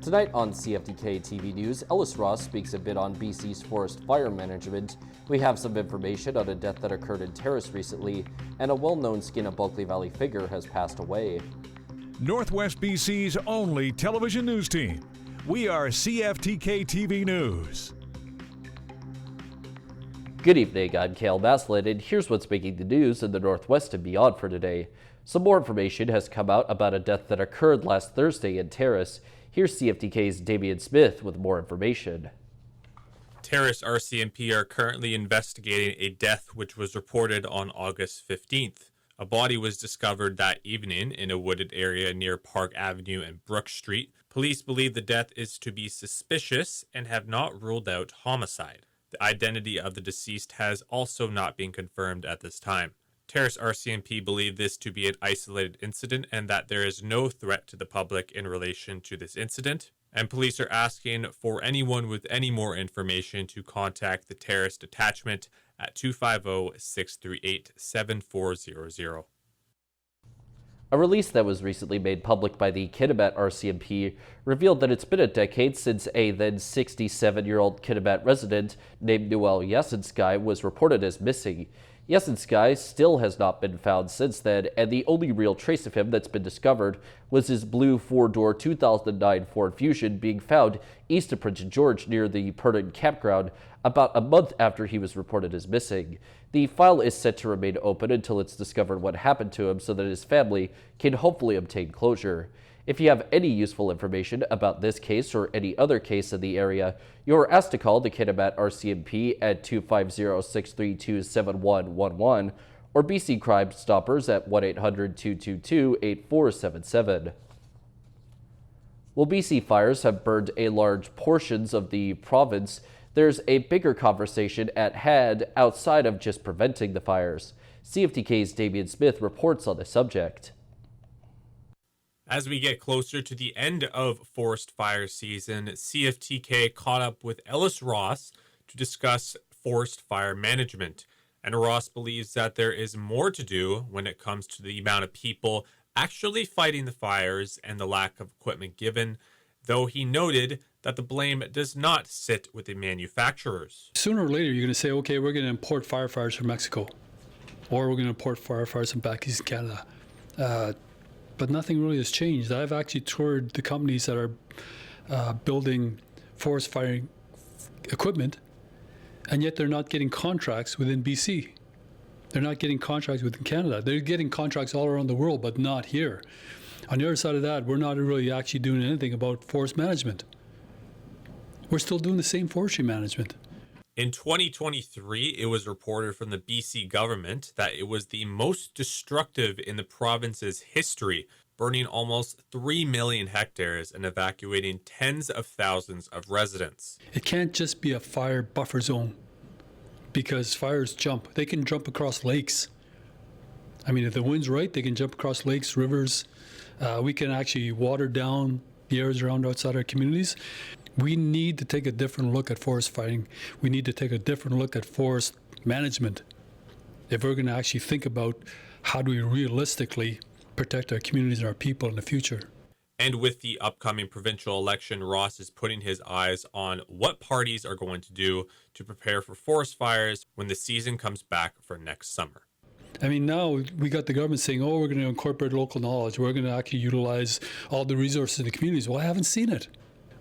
Tonight on CFTK-TV News, Ellis Ross speaks a bit on BC's forest fire management. We have some information on a death that occurred in Terrace recently, and a well-known Skeena Bulkley Valley figure has passed away. Northwest BC's only television news team. We are CFTK-TV News. Good evening, I'm Cale Maslin, and here's what's making the news in the Northwest and beyond for today. Some more information has come out about a death that occurred last Thursday in Terrace. Here's CFTK's Damian Smith with more information. Terrace RCMP are currently investigating a death which was reported on August 15th. A body was discovered that evening in a wooded area near Park Avenue and Brook Street. Police believe the death is to be suspicious and have not ruled out homicide. The identity of the deceased has also not been confirmed at this time. Terrace RCMP believe this to be an isolated incident and that there is no threat to the public in relation to this incident. And police are asking for anyone with any more information to contact the Terrace Detachment at 250-638-7400. A release that was recently made public by the Kitimat RCMP revealed that it's been a decade since a then 67-year-old Kitimat resident named Noel Yasinski was reported as missing. Yasinski still has not been found since then, and the only real trace of him that's been discovered was his blue four-door 2009 Ford Fusion being found east of Prince George near the Pernin campground about a month after he was reported as missing. The file is set to remain open until it's discovered what happened to him so that his family can hopefully obtain closure. If you have any useful information about this case or any other case in the area, you're asked to call the Kitimat RCMP at 250-632-7111 or BC Crime Stoppers at 1-800-222-8477. While BC fires have burned a large portions of the province, there's a bigger conversation at hand outside of just preventing the fires. CFTK's Damian Smith reports on the subject. As we get closer to the end of forest fire season, CFTK caught up with Ellis Ross to discuss forest fire management. And Ross believes that there is more to do when it comes to the amount of people actually fighting the fires and the lack of equipment given, though he noted that the blame does not sit with the manufacturers. Sooner or later, you're going to say, okay, we're going to import firefighters from Mexico, or we're going to import firefighters from back east Canada. But nothing really has changed. I've actually toured the companies that are building forest firing equipment, and yet they're not getting contracts within BC. They're not getting contracts within Canada. They're getting contracts all around the world, but not here. On the other side of that, we're not really actually doing anything about forest management. We're still doing the same forestry management. In 2023, it was reported from the BC government that it was the most destructive in the province's history, burning almost 3 million hectares and evacuating tens of thousands of residents. It can't just be a fire buffer zone because fires jump. They can jump across lakes. I mean, if the wind's right, they can jump across lakes, rivers. We can actually water down the areas around outside our communities. We need to take a different look at forest fighting. We need to take a different look at forest management if we're going to actually think about how do we realistically protect our communities and our people in the future. And with the upcoming provincial election, Ross is putting his eyes on what parties are going to do to prepare for forest fires when the season comes back for next summer. I mean, now we got the government saying, oh, we're going to incorporate local knowledge. We're going to actually utilize all the resources in the communities. Well, I haven't seen it.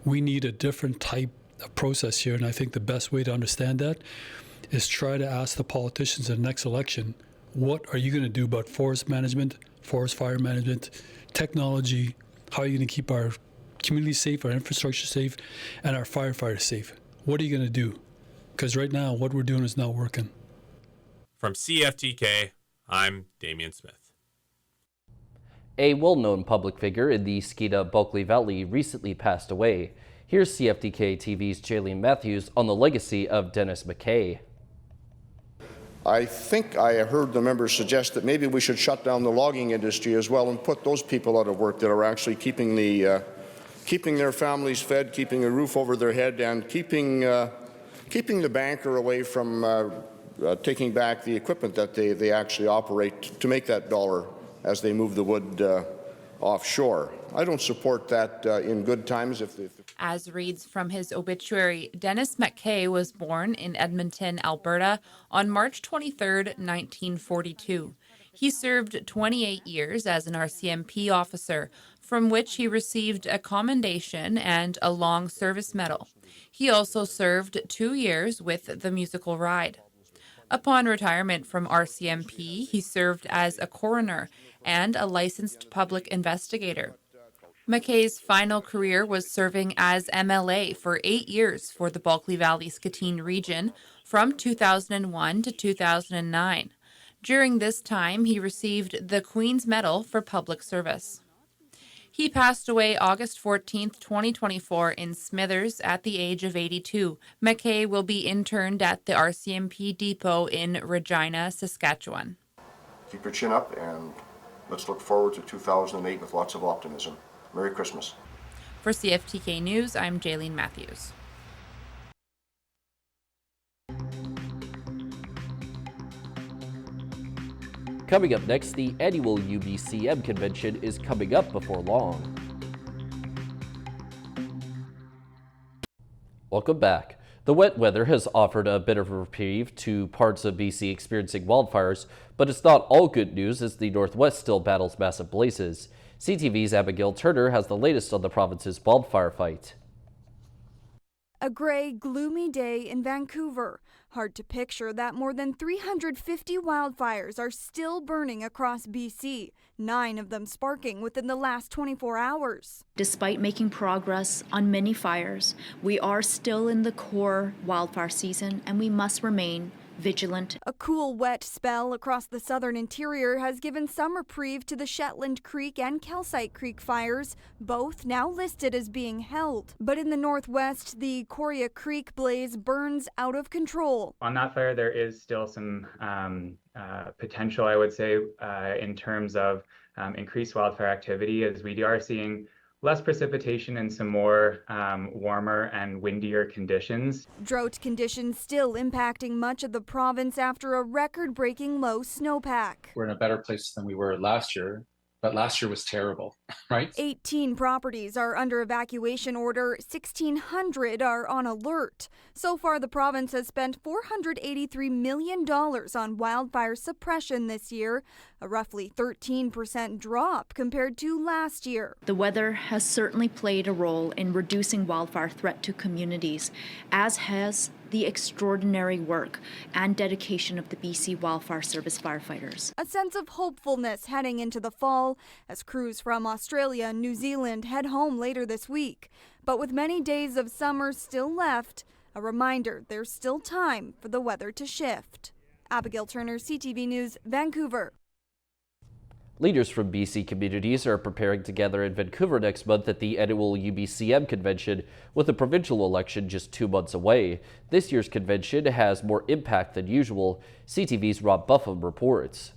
We need a different type of process here, and I think the best way to understand that is try to ask the politicians in the next election, what are you going to do about forest management, forest fire management, technology, how are you going to keep our communities safe, our infrastructure safe, and our firefighters safe? What are you going to do? Because right now, what we're doing is not working. From CFTK, I'm Damian Smith. A well-known public figure in the Skeena Bulkley Valley recently passed away. Here's CFTK-TV's Jaylene Matthews on the legacy of Dennis McKay. I think I heard the members suggest that maybe we should shut down the logging industry as well and put those people out of work that are actually keeping their families fed, keeping a roof over their head, and keeping the banker away from taking back the equipment that they actually operate to make that dollar as they move the wood offshore. I don't support that in good times. As reads from his obituary, Dennis McKay was born in Edmonton, Alberta on March 23, 1942. He served 28 years as an RCMP officer, from which he received a commendation and a long service medal. He also served 2 years with the Musical Ride. Upon retirement from RCMP, he served as a coroner and a licensed public investigator. McKay's final career was serving as MLA for 8 years for the Bulkley Valley-Skatine region from 2001 to 2009. During this time, he received the Queen's Medal for Public Service. He passed away August 14, 2024 in Smithers at the age of 82. McKay will be interned at the RCMP depot in Regina, Saskatchewan. Keep your chin up and let's look forward to 2008 with lots of optimism. Merry Christmas. For CFTK News, I'm Jaylene Matthews. Coming up next, the annual UBCM convention is coming up before long. Welcome back. The wet weather has offered a bit of a reprieve to parts of BC experiencing wildfires, but it's not all good news as the Northwest still battles massive blazes. CTV's Abigail Turner has the latest on the province's wildfire fight. A gray, gloomy day in Vancouver. Hard to picture that more than 350 wildfires are still burning across BC, 9 of them sparking within the last 24 hours. Despite making progress on many fires, we are still in the core wildfire season and we must remain vigilant. A cool, wet spell across the southern interior has given some reprieve to the Shetland Creek and Calcite Creek fires, both now listed as being held. But in the northwest, the Coria Creek blaze burns out of control. On that fire, there is still some potential, I would say, in terms of increased wildfire activity, as we are seeing less precipitation and some more warmer and windier conditions. Drought conditions still impacting much of the province after a record-breaking low snowpack. We're in a better place than we were last year, but last year was terrible, right? 18 properties are under evacuation order, 1,600 are on alert. So far, the province has spent $483 million on wildfire suppression this year, a roughly 13% drop compared to last year. The weather has certainly played a role in reducing wildfire threat to communities, as has the extraordinary work and dedication of the BC Wildfire Service firefighters. A sense of hopefulness heading into the fall as crews from Australia and New Zealand head home later this week. But with many days of summer still left, a reminder there's still time for the weather to shift. Abigail Turner, CTV News, Vancouver. Leaders from BC communities are preparing to gather in Vancouver next month at the annual UBCM convention, with the provincial election just 2 months away. This year's convention has more impact than usual. CTV's Rob Buffum reports.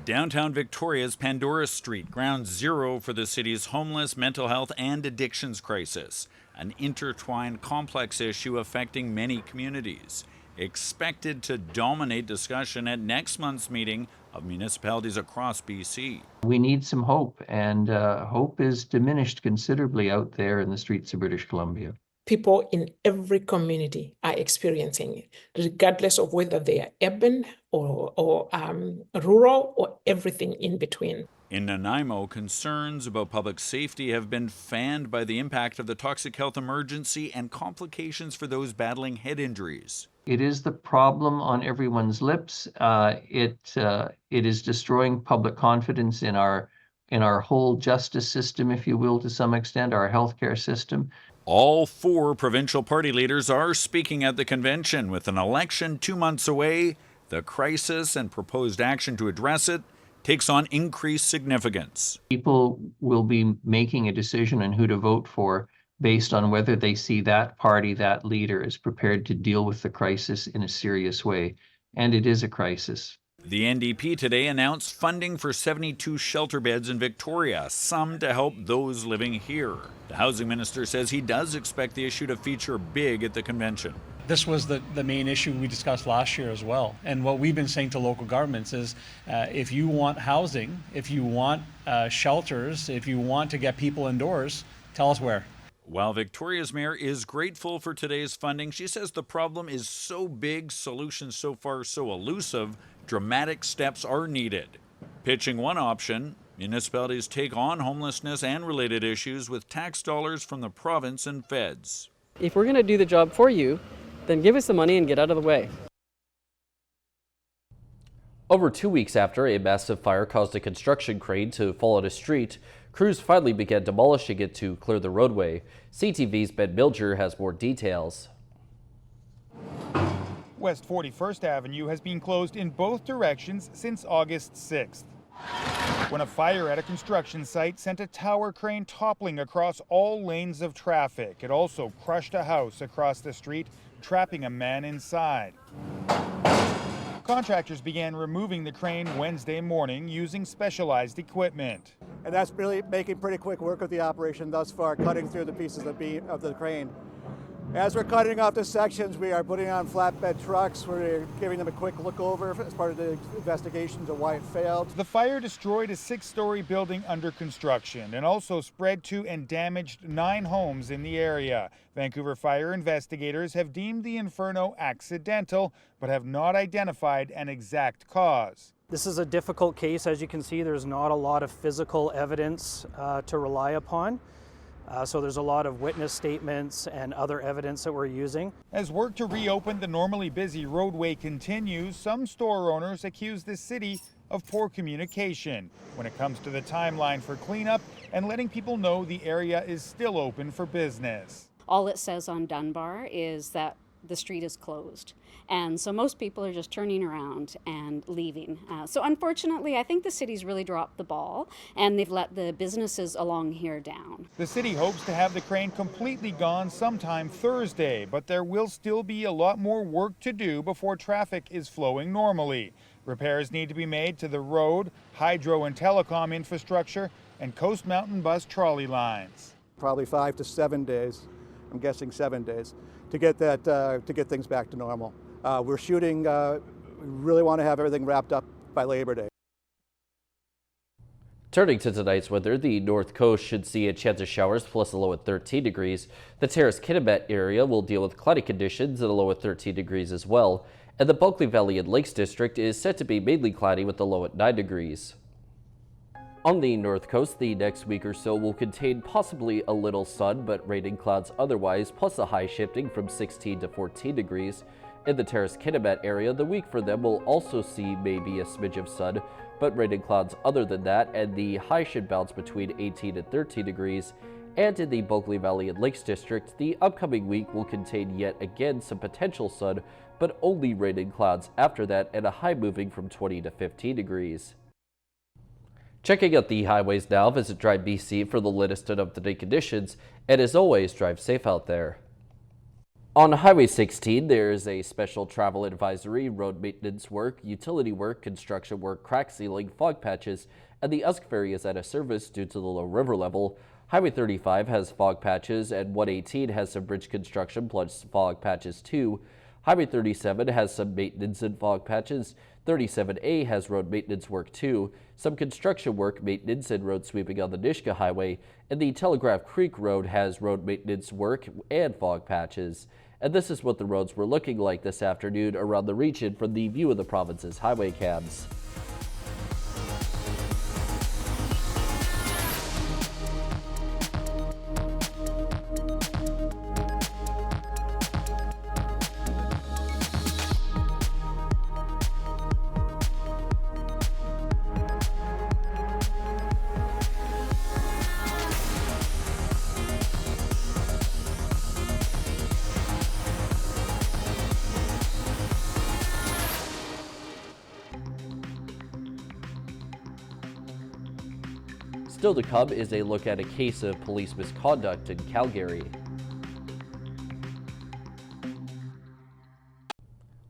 Downtown Victoria's Pandora Street, ground zero for the city's homeless, mental health, and addictions crisis, an intertwined, complex issue affecting many communities. Expected to dominate discussion at next month's meeting of municipalities across BC. We need some hope, and hope is diminished considerably out there in the streets of British Columbia. People in every community are experiencing it, regardless of whether they are urban or rural or everything in between. In Nanaimo, concerns about public safety have been fanned by the impact of the toxic health emergency and complications for those battling head injuries. It is the problem on everyone's lips. It is destroying public confidence in our whole justice system, if you will, to some extent, our healthcare system. All 4 provincial party leaders are speaking at the convention. With an election 2 months away, the crisis and proposed action to address it takes on increased significance. People will be making a decision on who to vote for based on whether they see that party, that leader, is prepared to deal with the crisis in a serious way. And it is a crisis. The NDP today announced funding for 72 shelter beds in Victoria, some to help those living here. The housing minister says he does expect the issue to feature big at the convention. This was the main issue we discussed last year as well. And what we've been saying to local governments is if you want housing, if you want shelters, if you want to get people indoors, tell us where. While Victoria's mayor is grateful for today's funding, she says the problem is so big, solutions so far so elusive, dramatic steps are needed. Pitching one option, municipalities take on homelessness and related issues with tax dollars from the province and feds. If we're going to do the job for you, then give us the money and get out of the way. Over 2 weeks after a massive fire caused a construction crane to fall on a street, crews finally began demolishing it to clear the roadway. CTV's Ben Milger has more details. West 41st Avenue has been closed in both directions since August 6th. When a fire at a construction site sent a tower crane toppling across all lanes of traffic. It also crushed a house across the street, trapping a man inside. Contractors began removing the crane Wednesday morning using specialized equipment. And that's really making pretty quick work of the operation thus far, cutting through the pieces of the crane. As we're cutting off the sections, we are putting on flatbed trucks. We're giving them a quick look over as part of the investigations of why it failed. The fire destroyed a 6-story building under construction and also spread to and damaged 9 homes in the area. Vancouver fire investigators have deemed the inferno accidental, but have not identified an exact cause. This is a difficult case. As you can see, there's not a lot of physical evidence to rely upon. So there's a lot of witness statements and other evidence that we're using. As work to reopen the normally busy roadway continues, some store owners accuse the city of poor communication when it comes to the timeline for cleanup and letting people know the area is still open for business. All it says on Dunbar is that the street is closed. And so most people are just turning around and leaving. So unfortunately, I think the city's really dropped the ball and they've let the businesses along here down. The city hopes to have the crane completely gone sometime Thursday, but there will still be a lot more work to do before traffic is flowing normally. Repairs need to be made to the road, hydro and telecom infrastructure, and Coast Mountain bus trolley lines. Probably 5 to 7 days, I'm guessing 7 days, to get things back to normal. We're shooting, we really want to have everything wrapped up by Labor Day. Turning to tonight's weather, the North Coast should see a chance of showers plus a low at 13 degrees. The Terrace-Kitimat area will deal with cloudy conditions at a low at 13 degrees as well. And the Bulkley Valley and Lakes District is set to be mainly cloudy with a low at 9 degrees. On the North Coast, the next week or so will contain possibly a little sun, but rain and clouds otherwise, plus a high shifting from 16 to 14 degrees. In the Terrace-Kitimat area, the week for them will also see maybe a smidge of sun, but rain and clouds other than that, and the high should bounce between 18 and 13 degrees. And in the Bulkley Valley and Lakes District, the upcoming week will contain yet again some potential sun, but only rain and clouds after that, and a high moving from 20 to 15 degrees. Checking out the highways now, visit Drive BC for the latest and up-to-date conditions, and as always, drive safe out there. On Highway 16, there is a special travel advisory, road maintenance work, utility work, construction work, crack sealing, fog patches, and the Usk Ferry is out of service due to the low river level. Highway 35 has fog patches, and 118 has some bridge construction plus fog patches too. Highway 37 has some maintenance and fog patches. 37A has road maintenance work too, some construction work, maintenance, and road sweeping on the Nishka Highway, and the Telegraph Creek Road has road maintenance work and fog patches. And this is what the roads were looking like this afternoon around the region from the View of the Province's highway cams. Still to come is a look at a case of police misconduct in Calgary.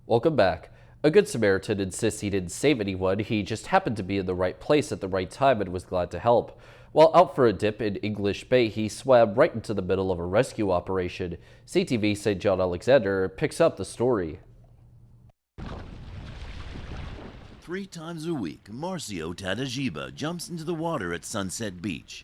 Welcome back. A Good Samaritan insists he didn't save anyone. He just happened to be in the right place at the right time and was glad to help. While out for a dip in English Bay, he swam right into the middle of a rescue operation. CTV St. John Alexander picks up the story. 3 times a week, Marcio Tadajiba jumps into the water at Sunset Beach.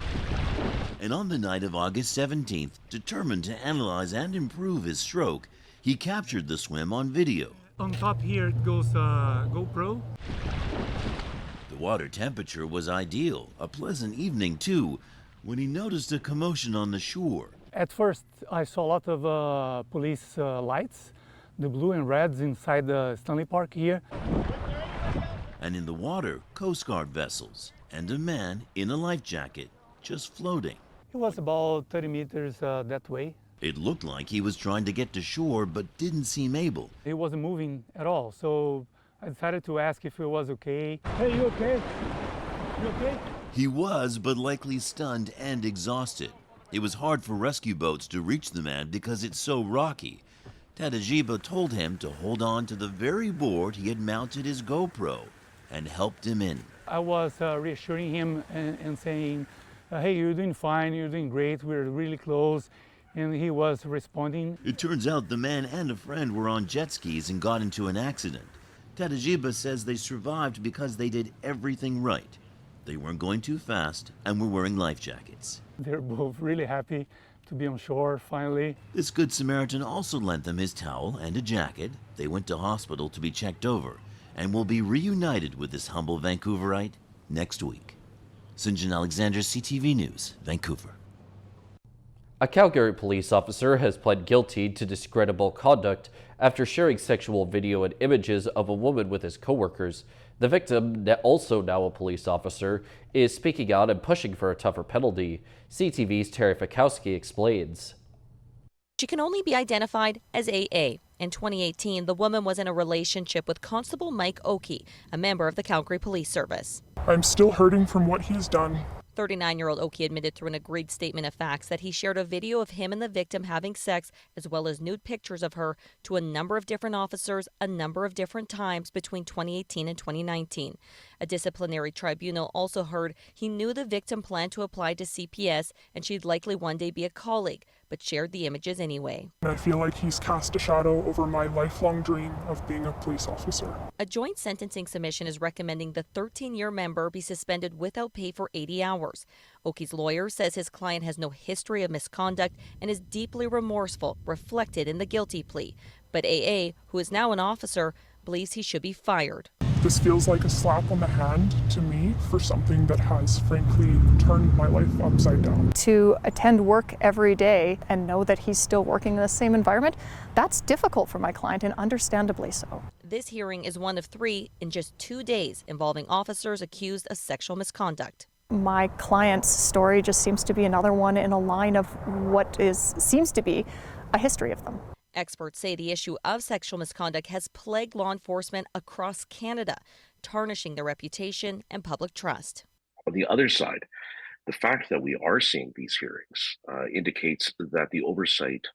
And on the night of August 17th, determined to analyze and improve his stroke, he captured the swim on video. On top here it goes GoPro. The water temperature was ideal, a pleasant evening too, when he noticed a commotion on the shore. At first I saw a lot of police lights, the blue and reds inside the Stanley Park here. And in the water, Coast Guard vessels, and a man in a life jacket, just floating. It was about 30 meters that way. It looked like he was trying to get to shore, but didn't seem able. He wasn't moving at all, so I decided to ask if he was okay. Hey, you okay? You okay? He was, but likely stunned and exhausted. It was hard for rescue boats to reach the man because it's so rocky. Tadajiba told him to hold on to the very board he had mounted his GoPro and helped him in. I was reassuring him and saying, hey, you're doing fine, you're doing great, we're really close. And he was responding. It turns out the man and a friend were on jet skis and got into an accident. Tadajiba says they survived because they did everything right. They weren't going too fast and were wearing life jackets. They're both really happy to be on shore finally. This Good Samaritan also lent them his towel and a jacket. They went to hospital to be checked over and will be reunited with this humble Vancouverite next week. St. John Alexander, CTV News, Vancouver. A Calgary police officer has pled guilty to discreditable conduct after sharing sexual video and images of a woman with his coworkers. The victim, also now a police officer, is speaking out and pushing for a tougher penalty. CTV's Terry Fikowski explains. She can only be identified as AA. In 2018, the woman was in a relationship with Constable Mike Oakey, a member of the Calgary Police Service. I'm still hurting from what he's done. 39-year-old Oakey admitted through an agreed statement of facts that he shared a video of him and the victim having sex, as well as nude pictures of her, to a number of different officers a number of different times between 2018 and 2019. A disciplinary tribunal also heard he knew the victim planned to apply to CPS and she'd likely one day be a colleague, but shared the images anyway. I feel like he's cast a shadow over my lifelong dream of being a police officer. A joint sentencing submission is recommending the 13-year member be suspended without pay for 80 hours. Oakey's lawyer says his client has no history of misconduct and is deeply remorseful, reflected in the guilty plea. But AA, who is now an officer, believes he should be fired. This feels like a slap on the hand to me for something that has frankly turned my life upside down. To attend work every day and know that he's still working in the same environment, that's difficult for my client, and understandably so. This hearing is one of 3 in just 2 days involving officers accused of sexual misconduct. My client's story just seems to be another one in a line of what seems to be a history of them. Experts say the issue of sexual misconduct has plagued law enforcement across Canada, tarnishing their reputation and public trust. On the other side, the fact that we are seeing these hearings indicates that the oversight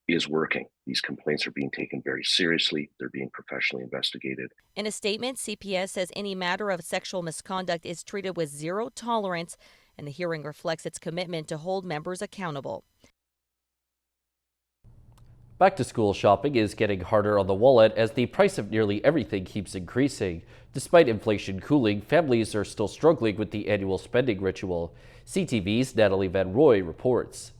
is working. These complaints are being taken very seriously. They're being professionally investigated. In a statement, CPS says any matter of sexual misconduct is treated with zero tolerance, and the hearing reflects its commitment to hold members accountable. Back to school shopping is getting harder on the wallet as the price of nearly everything keeps increasing. Despite inflation cooling, families are still struggling with the annual spending ritual. CTV's Natalie Van Roy reports.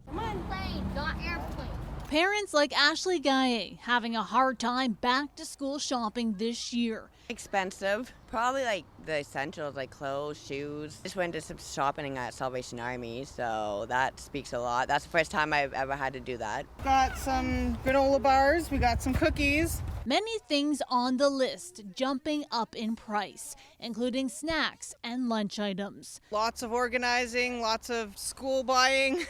Come on, plane, not airplane. Parents like Ashley Gaye having a hard time back to school shopping this year. Expensive. Probably like the essentials like clothes, shoes. Just went to some shopping at Salvation Army, so that speaks a lot. That's the first time I've ever had to do that. Got some granola bars, we got some cookies. Many things on the list jumping up in price, including snacks and lunch items. Lots of organizing, lots of school buying.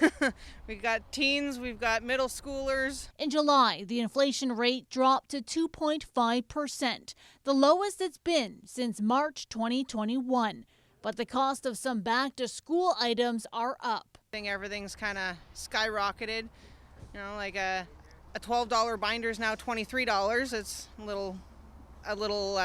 We've got teens, we've got middle schoolers. In July, the inflation rate dropped to 2.5%, the lowest it's been since March 2021. But the cost of some back-to-school items are up. Everything's kind of skyrocketed. You know, like a $12 binder is now $23. It's a little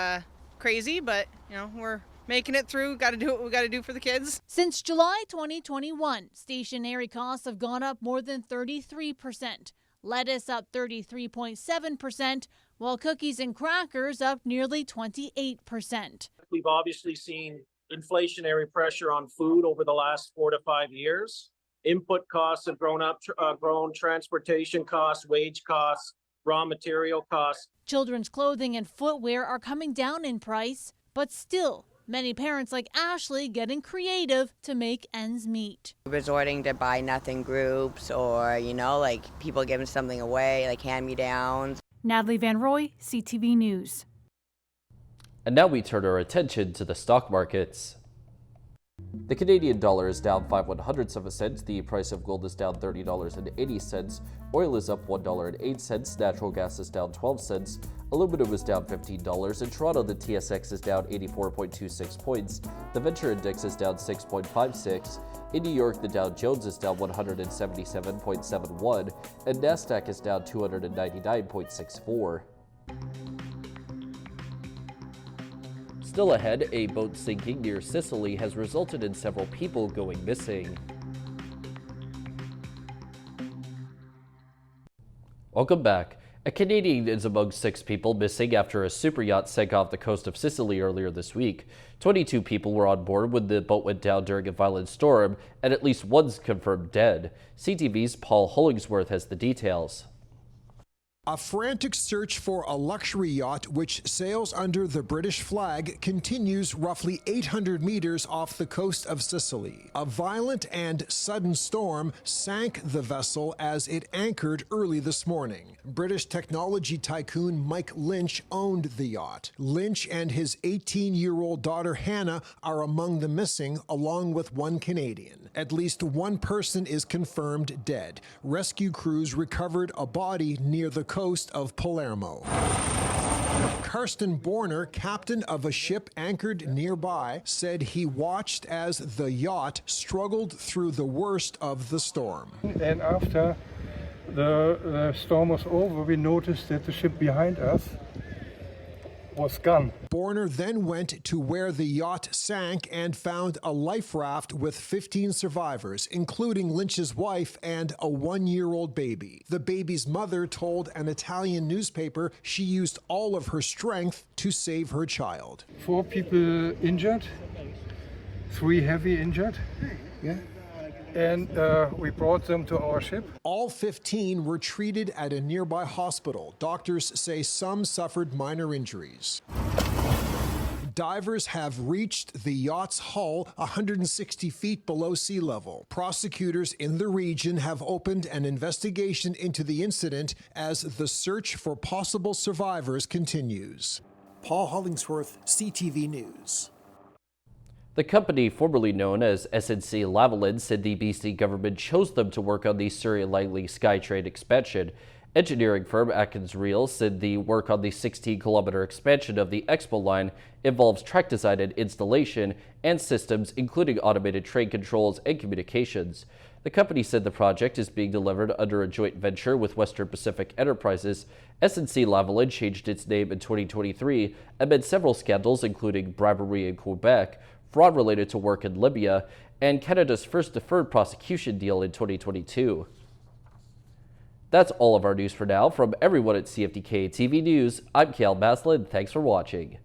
crazy, but you know, we're making it through. Got to do what we got to do for the kids. Since July 2021, stationery costs have gone up more than 33%. Lettuce up 33.7%, while cookies and crackers up nearly 28%. We've obviously seen inflationary pressure on food over the last 4 to 5 years. Input costs have grown, transportation costs, wage costs, raw material costs. Children's clothing and footwear are coming down in price, but still, many parents like Ashley getting creative to make ends meet. Resorting to buy nothing groups or, like people giving something away, like hand-me-downs. Natalie Van Roy, CTV News. And now we turn our attention to the stock markets. The Canadian dollar is down 5/100ths of a cent. The price of gold is down $30.80. Oil is up $1.08. Natural gas is down 12 cents. Aluminum is down $15. In Toronto, the TSX is down 84.26 points. The Venture Index is down 6.56. In New York, the Dow Jones is down 177.71, and Nasdaq is down 299.64. Still ahead, a boat sinking near Sicily has resulted in several people going missing. Welcome back. A Canadian is among 6 people missing after a super yacht sank off the coast of Sicily earlier this week. 22 people were on board when the boat went down during a violent storm, and at least one's confirmed dead. CTV's Paul Hollingsworth has the details. A frantic search for a luxury yacht which sails under the British flag continues roughly 800 meters off the coast of Sicily. A violent and sudden storm sank the vessel as it anchored early this morning. British technology tycoon Mike Lynch owned the yacht. Lynch and his 18-year-old daughter Hannah are among the missing, along with one Canadian. At least one person is confirmed dead. Rescue crews recovered a body near the coast of Palermo. Karsten Borner, captain of a ship anchored nearby, said he watched as the yacht struggled through the worst of the storm. And after the storm was over, we noticed that the ship behind us was gone. Borner then went to where the yacht sank and found a life raft with 15 survivors, including Lynch's wife and a 1-year-old baby. The baby's mother told an Italian newspaper she used all of her strength to save her child. 4 people injured, 3 heavy injured. Yeah. And we brought them to our ship. All 15 were treated at a nearby hospital. Doctors say some suffered minor injuries. Divers have reached the yacht's hull 160 feet below sea level. Prosecutors in the region have opened an investigation into the incident as the search for possible survivors continues. Paul Hollingsworth, CTV News. The company, formerly known as SNC-Lavalin, said the BC government chose them to work on the Surrey Langley SkyTrain expansion. Engineering firm Atkins Real said the work on the 16-kilometer expansion of the Expo line involves track design and installation and systems, including automated train controls and communications. The company said the project is being delivered under a joint venture with Western Pacific Enterprises. SNC-Lavalin changed its name in 2023 amid several scandals, including bribery in Quebec, fraud related to work in Libya, and Canada's first deferred prosecution deal in 2022. That's all of our news for now. From everyone at CFTK-TV News, I'm Kale Maslin. Thanks for watching.